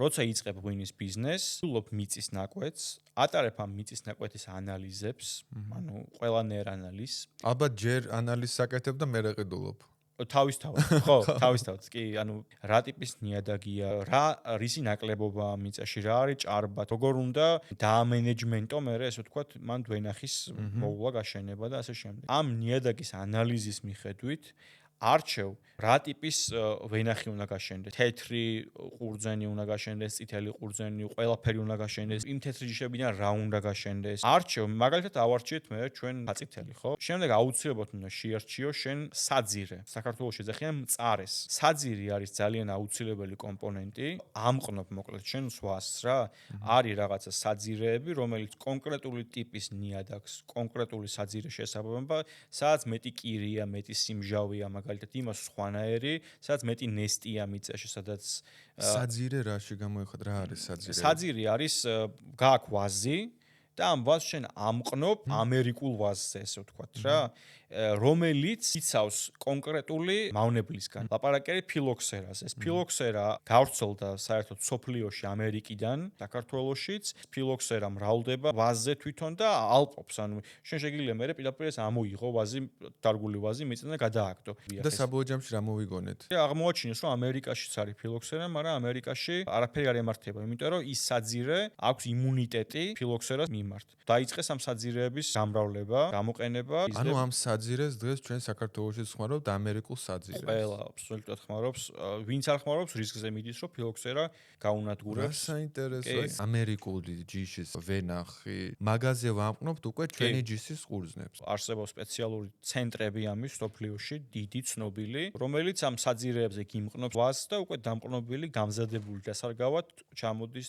როცა იწყებ ღვინის ბიზნესს, ვულობ მიწის ნაკვეთს, ატარებ ამ მიწის ნაკვეთის ანალიზებს, ანუ ყველანაირ ანალიზს. ალბათ ჯერ ანალიზს აკეთებ და მერე ყიდულობ. თავისთავად, ხო, თავისთავად. კი, ანუ რა ტიპის ნიადაგია, რისი ნაკლებობაა მიწაში, რა არის ჭარბად, როგორ უნდა დაამენეჯმენტო მერე, ესე ვთქვათ, მან ვენახის მოვლა გაშენება და ასე შემდეგ. ამ ნიადაგის ანალიზის მიხედვით არჩევ რა ტიპის ვენახი უნდა გაშენდეს. თეთრი ყურძენი უნდა გაშენდეს, წითელი ყურძენი, ყველაფერი უნდა გაშენდეს. იმ თეთრი ჯიშებიდან რა უნდა გაშენდეს. არჩევ, მაგალითად ავარჩიეთ მე ჩვენ აწითელი, ხო? შემდეგ აუცილებლად უნდა შეარჩიო შენ საძირე. საქართველოს შეძახიან მწარეს. საძირი არის ძალიან აუცილებელი კომპონენტი. ამყნობ მოკლედ შენ სვას რა. არის რაღაცა საძირეები, რომელიც კონკრეტული ტიპის ნიადაგს, კონკრეტული საძირე შესაბამება, სადაც მეტი კირია, მეტი სიმჟავეა, მაგალითად იმას სხვანაირი, სადაც მეტი ნესტია მიწაში, სადაც საძირე რაში გამოიხატ, რა არის საძირე? საძირი არის გააქვს ვაზი და ამ ვაზს შენ ამყნობ ამერიკულ ვაზზე, ესე ვთქვათ რა, რომელიც იცავს კონკრეტული მავნებლისგან. ლაპარაკი არის ფილოქსერაზე. ეს ფილოქსერა გავრცელდა საერთოდ სოფლიოში ამერიკიდან, საქართველოშიც. ფილოქსერა მრავლდება ვაზზე თვითონ და ალპობს. ანუ შენ შეგიძლია მე პირდაპირ ამოიღო ვაზი, დარგული ვაზი მიწიდან და გადააგდო. და საბოლოო ჯამში რა მოვიგონეთ? აღმოაჩინეს, რომ ამერიკაშიც არის ფილოქსერა, მაგრამ ამერიკაში არაფერი არ ემართება, იმიტომ რომ ის საძირე აქვს იმუნიტეტი ფილოქსერას მიმართ. დაიწყეს ამ საძირეების გამრავლება, გამოყენება. ანუ ამ საძირეს დღეს ჩვენ საქართველოში ხმარობთ ამერიკულ საძირეს. ყველა აბსოლუტურად ხმარობს, ვინც არ ხმარობს, რისკზე მიდის, რომ ფილოქსერა გაუნადგურებს. რა საინტერესოა, ამერიკული ჯიშის ვენახი, მაღაზია ვამყნობთ უკვე ჩვენი ჯიშის ყურძნებს. არსებობს სპეციალური ცენტრები ამის სოფლიოში, დიდი, ცნობილი, რომელიც ამ საძირეებზე გიმყნობს ვაზს და უკვე დამყნობილი, გამზადებული დასარგავად ჩამოდის